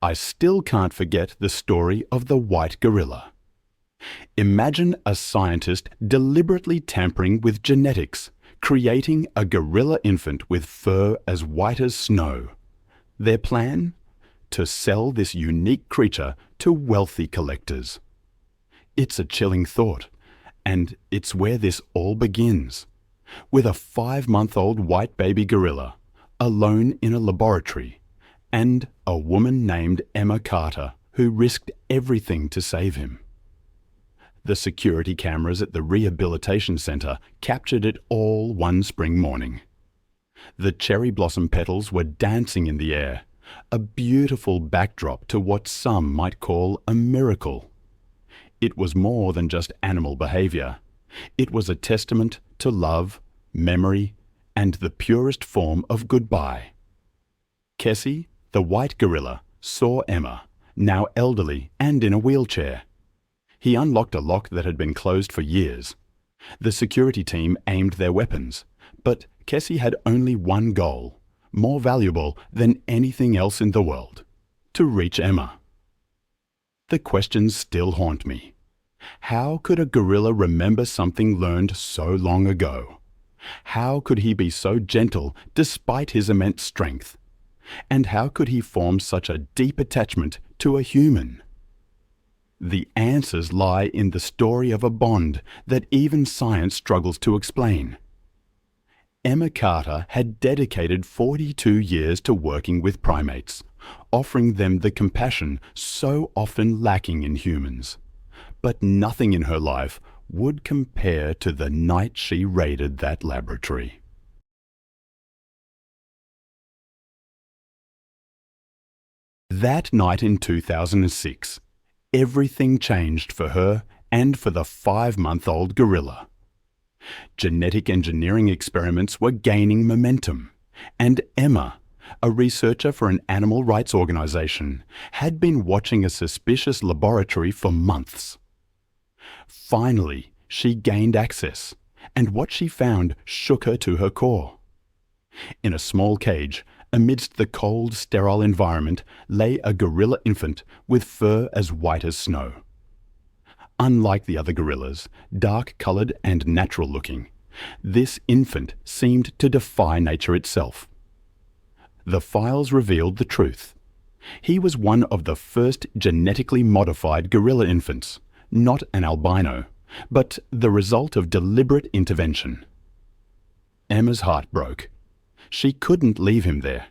I still can't forget the story of the white gorilla. Imagine a scientist deliberately tampering with genetics, creating a gorilla infant with fur as white as snow. Their plan? To sell this unique creature to wealthy collectors. It's a chilling thought, and it's where this all begins. With a 5-month-old white baby gorilla, alone in a laboratory, and a woman named Emma Carter who risked everything to save him. The security cameras at the Rehabilitation Center captured it all one spring morning. The cherry blossom petals were dancing in the air, a beautiful backdrop to what some might call a miracle. It was more than just animal behavior. It was a testament to love, memory, and the purest form of goodbye. Kesi, the white gorilla, saw Emma, now elderly and in a wheelchair. He unlocked a lock that had been closed for years. The security team aimed their weapons, but Kesi had only one goal, more valuable than anything else in the world: to reach Emma. The questions still haunt me. How could a gorilla remember something learned so long ago? How could he be so gentle despite his immense strength? And how could he form such a deep attachment to a human? The answers lie in the story of a bond that even science struggles to explain. Emma Carter had dedicated 42 years to working with primates, offering them the compassion so often lacking in humans. But nothing in her life would compare to the night she raided that laboratory. That night in 2006, everything changed for her and for the 5-month-old gorilla. Genetic engineering experiments were gaining momentum, and Emma, a researcher for an animal rights organization, had been watching a suspicious laboratory for months. Finally, she gained access, and what she found shook her to her core. In a small cage, amidst the cold, sterile environment, lay a gorilla infant with fur as white as snow. Unlike the other gorillas, dark-colored and natural-looking, this infant seemed to defy nature itself. The files revealed the truth. He was one of the first genetically modified gorilla infants, not an albino, but the result of deliberate intervention. Emma's heart broke. She couldn't leave him there.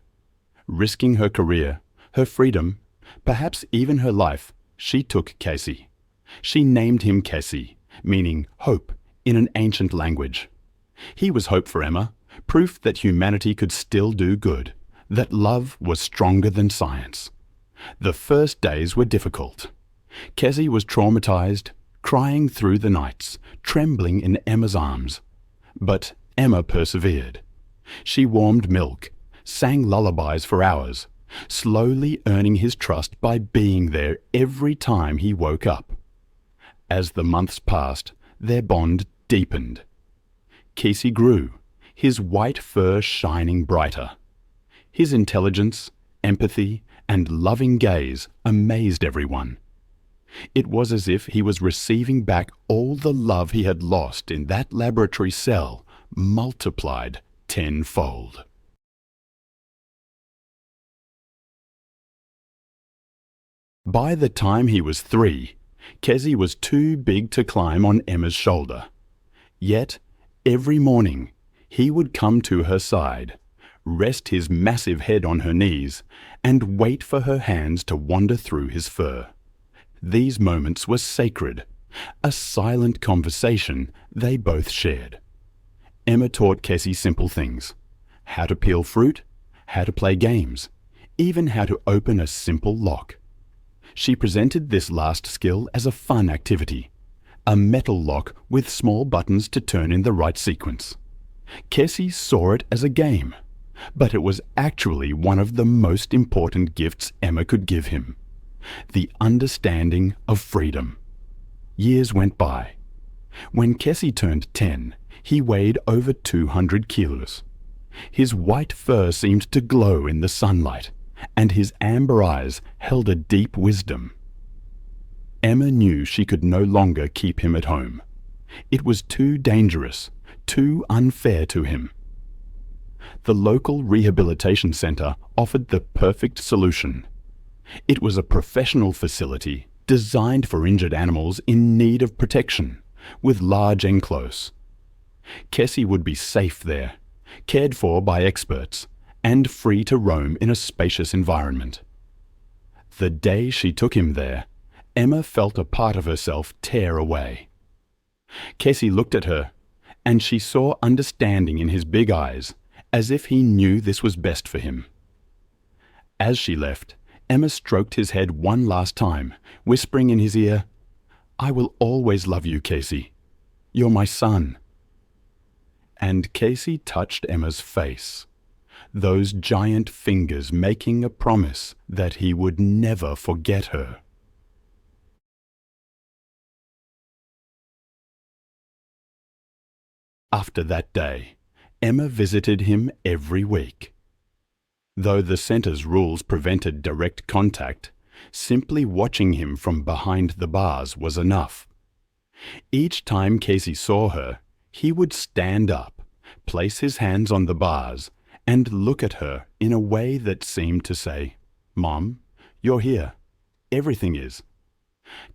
Risking her career, her freedom, perhaps even her life, she took Kesi. She named him Kesi, meaning hope in an ancient language. He was hope for Emma, proof that humanity could still do good, that love was stronger than science. The first days were difficult. Kesi was traumatized, crying through the nights, trembling in Emma's arms. But Emma persevered. She warmed milk, sang lullabies for hours, slowly earning his trust by being there every time he woke up. As the months passed, their bond deepened. Kesi grew, his white fur shining brighter. His intelligence, empathy, and loving gaze amazed everyone. It was as if he was receiving back all the love he had lost in that laboratory cell, multiplied tenfold. By the time he was 3, Kesi was too big to climb on Emma's shoulder. Yet, every morning, he would come to her side, rest his massive head on her knees, and wait for her hands to wander through his fur. These moments were sacred, a silent conversation they both shared. Emma taught Kesi simple things: how to peel fruit, how to play games, even how to open a simple lock. She presented this last skill as a fun activity, a metal lock with small buttons to turn in the right sequence. Kesi saw it as a game, but it was actually one of the most important gifts Emma could give him: the understanding of freedom. Years went by. When Kesi turned 10, he weighed over 200 kilos. His white fur seemed to glow in the sunlight, and his amber eyes held a deep wisdom. Emma knew she could no longer keep him at home. It was too dangerous, too unfair to him. The local rehabilitation centre offered the perfect solution. It was a professional facility designed for injured animals in need of protection, with large enclos. Kesi would be safe there, cared for by experts, and free to roam in a spacious environment. The day she took him there, Emma felt a part of herself tear away. Kesi looked at her, and she saw understanding in his big eyes, as if he knew this was best for him. As she left, Emma stroked his head one last time, whispering in his ear, "I will always love you, Kesi. You're my son." And Kesi touched Emma's face, those giant fingers making a promise that he would never forget her. After that day, Emma visited him every week. Though the centre's rules prevented direct contact, simply watching him from behind the bars was enough. Each time Kesi saw her, he would stand up, place his hands on the bars, and look at her in a way that seemed to say, "Mom, you're here. Everything is."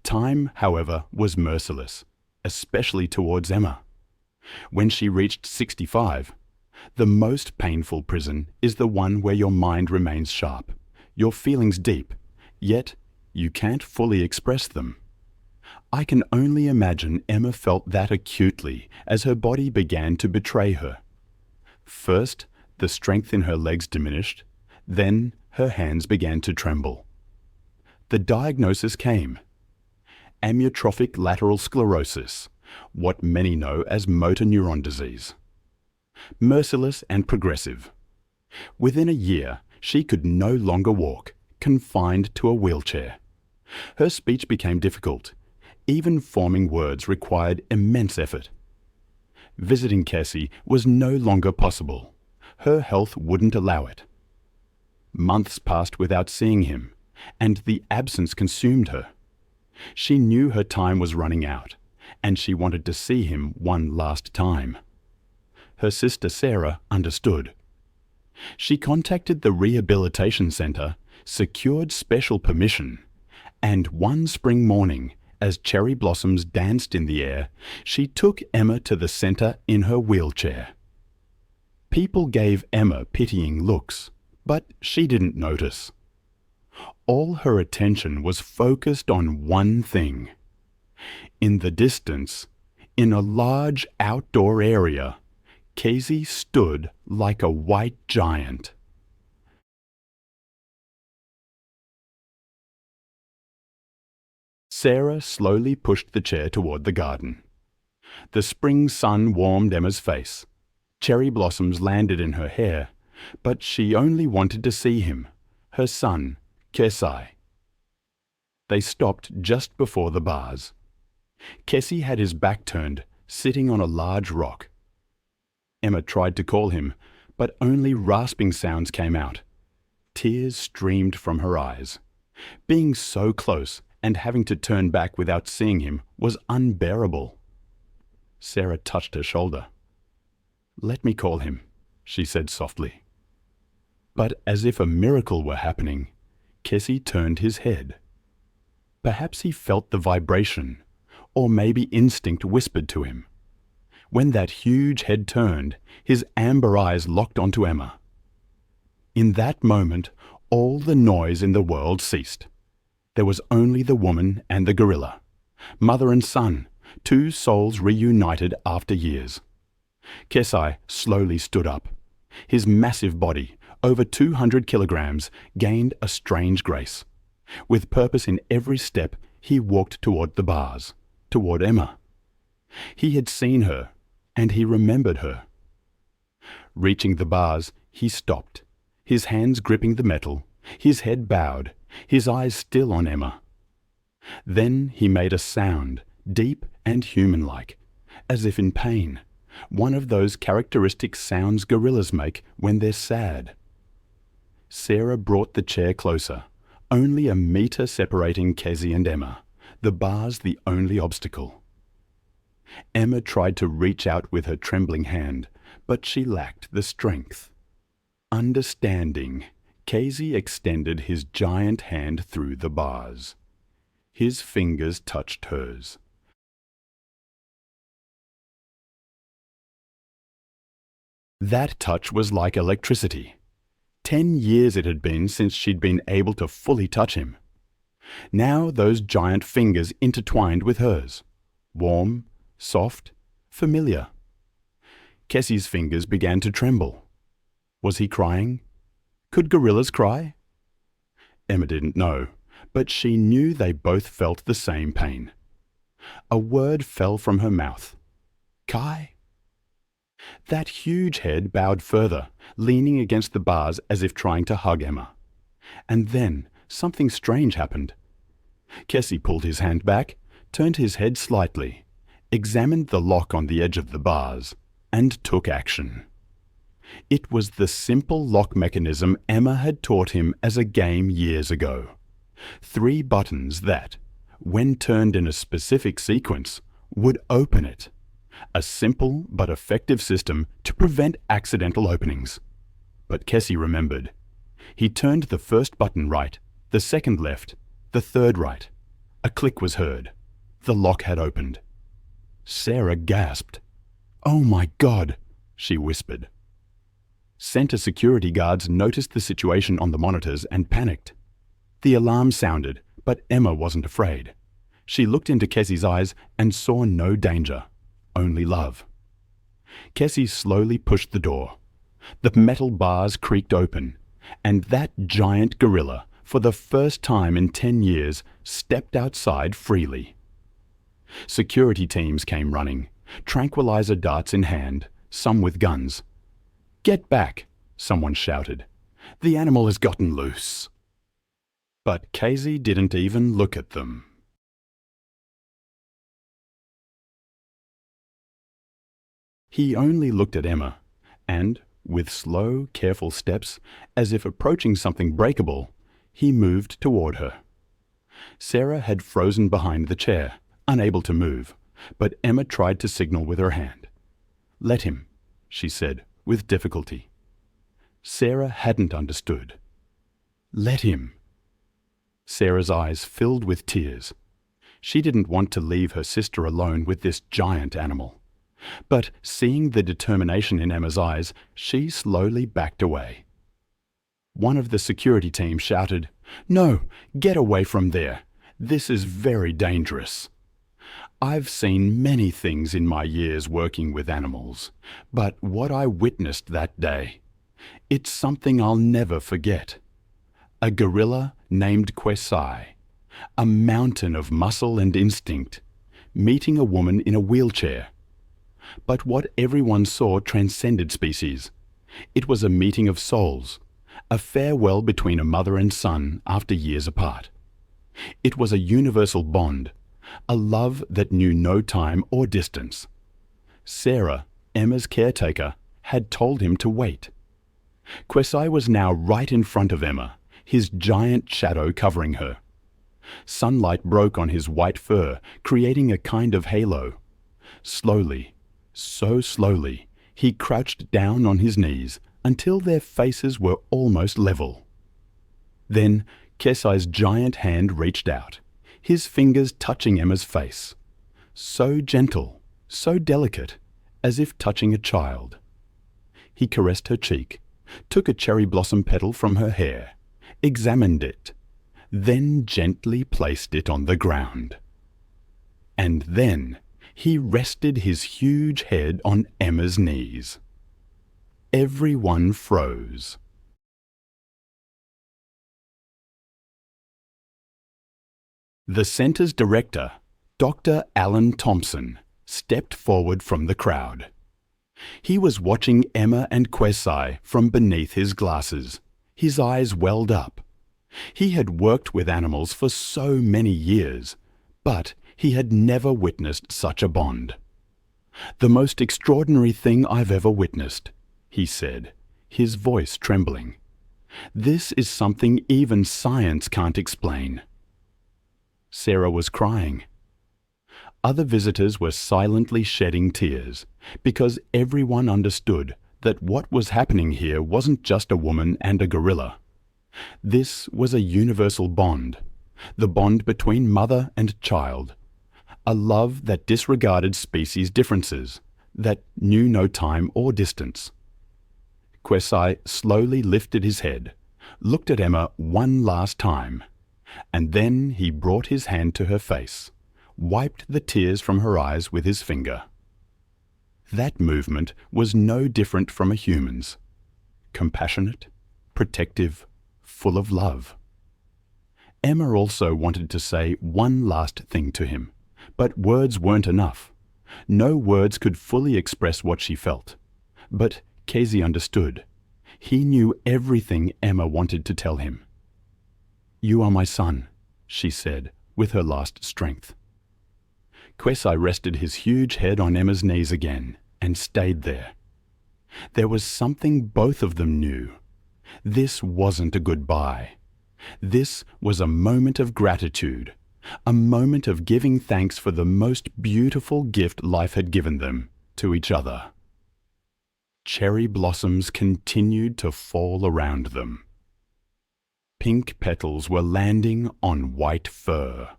Time, however, was merciless, especially towards Emma. When she reached 65, the most painful prison is the one where your mind remains sharp, your feelings deep, yet you can't fully express them. I can only imagine Emma felt that acutely as her body began to betray her. First, the strength in her legs diminished, then her hands began to tremble. The diagnosis came: amyotrophic lateral sclerosis, what many know as motor neuron disease. Merciless and progressive. Within a year, she could no longer walk, confined to a wheelchair. Her speech became difficult. Even forming words required immense effort. Visiting Kesi was no longer possible. Her health wouldn't allow it. Months passed without seeing him, and the absence consumed her. She knew her time was running out, and she wanted to see him one last time. Her sister Sarah understood. She contacted the rehabilitation centre, secured special permission, and one spring morning, as cherry blossoms danced in the air, she took Emma to the centre in her wheelchair. People gave Emma pitying looks, but she didn't notice. All her attention was focused on one thing. In the distance, in a large outdoor area, Kesi stood like a white giant. Sarah slowly pushed the chair toward the garden. The spring sun warmed Emma's face. Cherry blossoms landed in her hair, but she only wanted to see him, her son, Kesi. They stopped just before the bars. Kesi had his back turned, sitting on a large rock. Emma tried to call him, but only rasping sounds came out. Tears streamed from her eyes. Being so close and having to turn back without seeing him was unbearable. Sarah touched her shoulder. "Let me call him," she said softly. But as if a miracle were happening, Kesi turned his head. Perhaps he felt the vibration, or maybe instinct whispered to him. When that huge head turned, his amber eyes locked onto Emma. In that moment, all the noise in the world ceased. There was only the woman and the gorilla, mother and son, two souls reunited after years. Kesi slowly stood up. His massive body, over 200 kilograms, gained a strange grace. With purpose in every step, he walked toward the bars, toward Emma. He had seen her, and he remembered her. Reaching the bars, he stopped, his hands gripping the metal, his head bowed, his eyes still on Emma. Then he made a sound, deep and human-like, as if in pain, one of those characteristic sounds gorillas make when they're sad. Sarah brought the chair closer, only a metre separating Kesi and Emma, the bars the only obstacle. Emma tried to reach out with her trembling hand, but she lacked the strength. Understanding, Kesi extended his giant hand through the bars. His fingers touched hers. That touch was like electricity. 10 years it had been since she'd been able to fully touch him. Now those giant fingers intertwined with hers. Warm, soft, familiar. Kesi's fingers began to tremble. Was he crying? Could gorillas cry? Emma didn't know, but she knew they both felt the same pain. A word fell from her mouth. Kai? That huge head bowed further, leaning against the bars as if trying to hug Emma. And then something strange happened. Kesi pulled his hand back, turned his head slightly, examined the lock on the edge of the bars, and took action. It was the simple lock mechanism Emma had taught him as a game years ago. 3 buttons that, when turned in a specific sequence, would open it. A simple but effective system to prevent accidental openings. But Kesi remembered. He turned the first button right, the second left, the third right. A click was heard. The lock had opened. Sarah gasped. "Oh my God," she whispered. Center security guards noticed the situation on the monitors and panicked. The alarm sounded, but Emma wasn't afraid. She looked into Kesi's eyes and saw no danger, only love. Kesi slowly pushed the door. The metal bars creaked open, and that giant gorilla, for the first time in 10 years, stepped outside freely. Security teams came running, tranquilizer darts in hand, some with guns. "Get back," someone shouted. "The animal has gotten loose." But Kesi didn't even look at them. He only looked at Emma, and, with slow, careful steps, as if approaching something breakable, he moved toward her. Sarah had frozen behind the chair, unable to move, but Emma tried to signal with her hand. "Let him," she said, with difficulty. Sarah hadn't understood. "Let him." Sarah's eyes filled with tears. She didn't want to leave her sister alone with this giant animal. But seeing the determination in Emma's eyes, she slowly backed away. One of the security team shouted, "No, get away from there. This is very dangerous." I've seen many things in my years working with animals, but what I witnessed that day, it's something I'll never forget. A gorilla named Kesi, a mountain of muscle and instinct, meeting a woman in a wheelchair. But what everyone saw transcended species. It was a meeting of souls, a farewell between a mother and son after years apart. It was a universal bond, a love that knew no time or distance. Sarah, Emma's caretaker, had told him to wait. Kesi was now right in front of Emma, his giant shadow covering her. Sunlight broke on his white fur, creating a kind of halo. Slowly, so slowly, he crouched down on his knees until their faces were almost level. Then Kesi's giant hand reached out, his fingers touching Emma's face. So gentle, so delicate, as if touching a child. He caressed her cheek, took a cherry blossom petal from her hair, examined it, then gently placed it on the ground. And then he rested his huge head on Emma's knees. Everyone froze. The center's director, Dr. Alan Thompson, stepped forward from the crowd. He was watching Emma and Kesi from beneath his glasses, his eyes welled up. He had worked with animals for so many years, but he had never witnessed such a bond. "The most extraordinary thing I've ever witnessed," he said, his voice trembling. This is something even science can't explain." Sarah was crying. Other visitors were silently shedding tears because everyone understood that what was happening here wasn't just a woman and a gorilla. This was a universal bond, the bond between mother and child, a love that disregarded species differences, that knew no time or distance. Kesi slowly lifted his head, looked at Emma one last time, and then he brought his hand to her face, wiped the tears from her eyes with his finger. That movement was no different from a human's. Compassionate, protective, full of love. Emma also wanted to say one last thing to him, but words weren't enough. No words could fully express what she felt. But Kesi understood. He knew everything Emma wanted to tell him. "You are my son," she said, with her last strength. Kesi rested his huge head on Emma's knees again and stayed there. There was something both of them knew. This wasn't a goodbye. This was a moment of gratitude, a moment of giving thanks for the most beautiful gift life had given them, to each other. Cherry blossoms continued to fall around them. Pink petals were landing on white fur.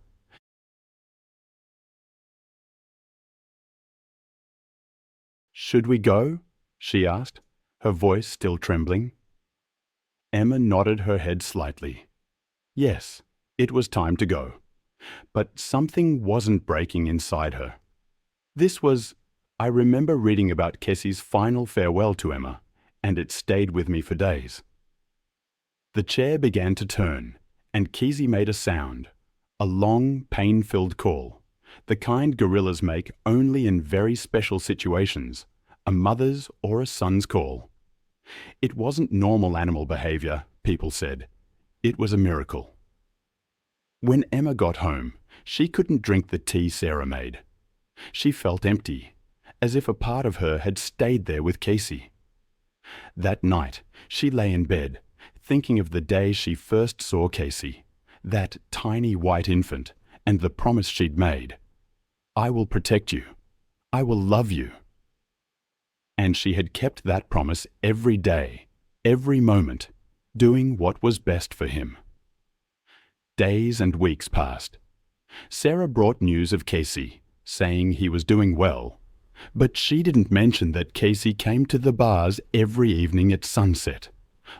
"Should we go?" she asked, her voice still trembling. Emma nodded her head slightly. Yes, it was time to go. But something wasn't breaking inside her. I remember reading about Kesi's final farewell to Emma, and it stayed with me for days. The chair began to turn, and Kesi made a sound, a long, pain-filled call, the kind gorillas make only in very special situations, a mother's or a son's call. It wasn't normal animal behavior, people said. It was a miracle. When Emma got home, she couldn't drink the tea Sarah made. She felt empty, as if a part of her had stayed there with Kesi. That night, she lay in bed, thinking of the day she first saw Kesi, that tiny white infant, and the promise she'd made. "I will protect you. I will love you." And she had kept that promise every day, every moment, doing what was best for him. Days and weeks passed. Sarah brought news of Kesi, saying he was doing well, but she didn't mention that Kesi came to the bars every evening at sunset,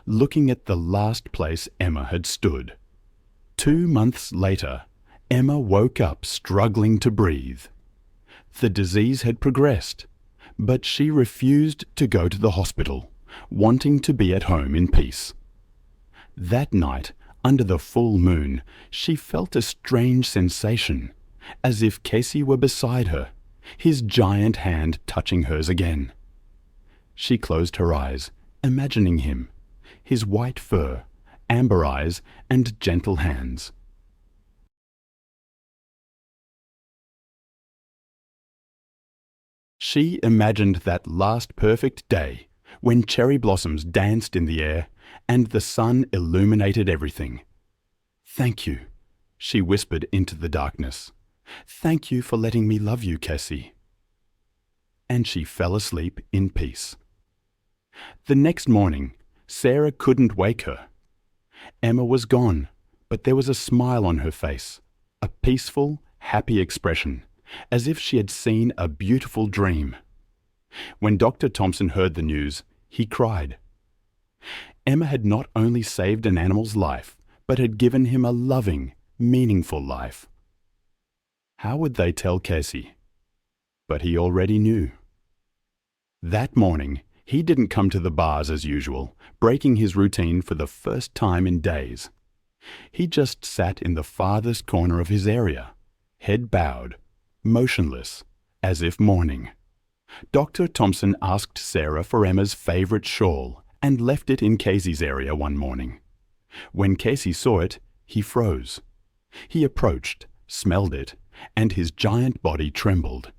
looking at the last place Emma had stood. 2 months later, Emma woke up struggling to breathe. The disease had progressed, but she refused to go to the hospital, wanting to be at home in peace. That night, under the full moon, she felt a strange sensation, as if Kesi were beside her, his giant hand touching hers again. She closed her eyes, imagining him, his white fur, amber eyes, and gentle hands. She imagined that last perfect day when cherry blossoms danced in the air and the sun illuminated everything. "Thank you," she whispered into the darkness. "Thank you for letting me love you, Kesi." And she fell asleep in peace. The next morning, Sarah couldn't wake her. Emma was gone, but there was a smile on her face, a peaceful, happy expression, as if she had seen a beautiful dream. When Dr. Thompson heard the news, he cried. Emma had not only saved an animal's life, but had given him a loving, meaningful life. How would they tell Kesi? But he already knew. That morning, he didn't come to the bars as usual, breaking his routine for the first time in days. He just sat in the farthest corner of his area, head bowed, motionless, as if mourning. Dr. Thompson asked Sarah for Emma's favourite shawl and left it in Kesi's area one morning. When Kesi saw it, he froze. He approached, smelled it, and his giant body trembled.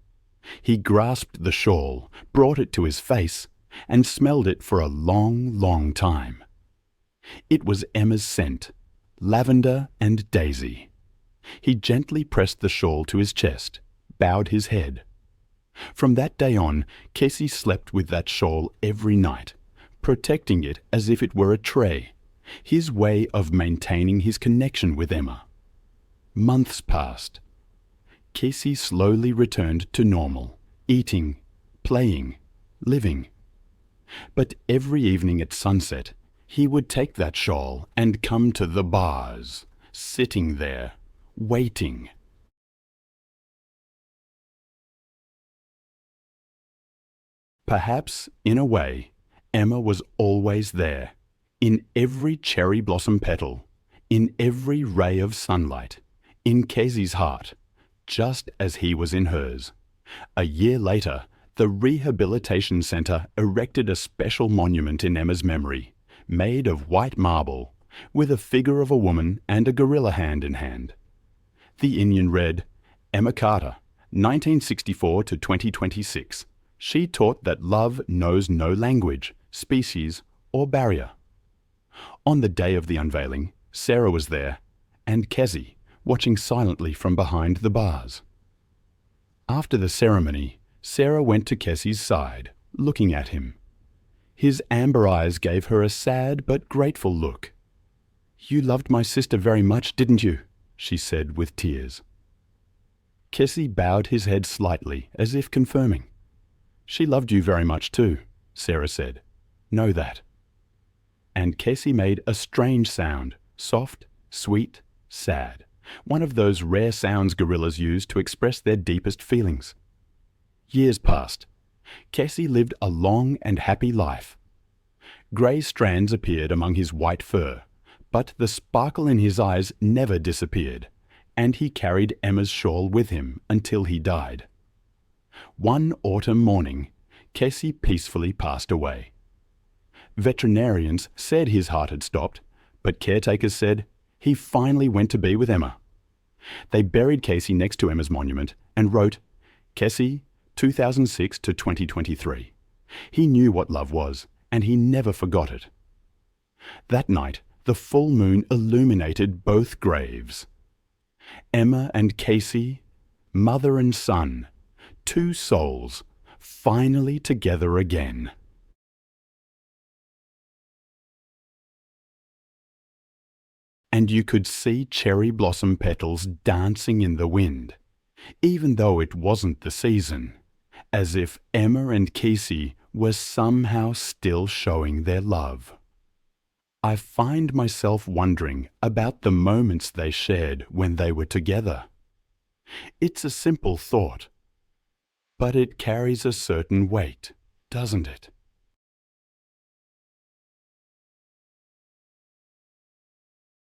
He grasped the shawl, brought it to his face, and smelled it for a long, long time. It was Emma's scent, lavender and daisy. He gently pressed the shawl to his chest, bowed his head. From that day on, Kesi slept with that shawl every night, protecting it as if it were a tray, his way of maintaining his connection with Emma. Months passed. Kesi slowly returned to normal, eating, playing, living. But every evening at sunset, he would take that shawl and come to the bars, sitting there, waiting. Perhaps, in a way, Emma was always there, in every cherry blossom petal, in every ray of sunlight, in Kesi's heart, just as he was in hers. A year later, the Rehabilitation Centre erected a special monument in Emma's memory, made of white marble, with a figure of a woman and a gorilla hand in hand. The Indian read, Emma Carter, 1964 to 2026. She taught that love knows no language, species, or barrier. On the day of the unveiling, Sarah was there, and Kesi, watching silently from behind the bars. After the ceremony, Sarah went to Kesi's side, looking at him. His amber eyes gave her a sad but grateful look. "You loved my sister very much, didn't you?" she said with tears. Kesi bowed his head slightly, as if confirming. "She loved you very much too," Sarah said. "Know that." And Kesi made a strange sound, soft, sweet, sad, one of those rare sounds gorillas use to express their deepest feelings. Years passed. Kesi lived a long and happy life. Grey strands appeared among his white fur, but the sparkle in his eyes never disappeared, and he carried Emma's shawl with him until he died. One autumn morning, Kesi peacefully passed away. Veterinarians said his heart had stopped, but caretakers said he finally went to be with Emma. They buried Kesi next to Emma's monument and wrote, Kesi, 2006 to 2023. He knew what love was, and he never forgot it. That night, the full moon illuminated both graves. Emma and Kesi, mother and son, two souls, finally together again. And you could see cherry blossom petals dancing in the wind, even though it wasn't the season, as if Emma and Kesi were somehow still showing their love. I find myself wondering about the moments they shared when they were together. It's a simple thought, but it carries a certain weight, doesn't it?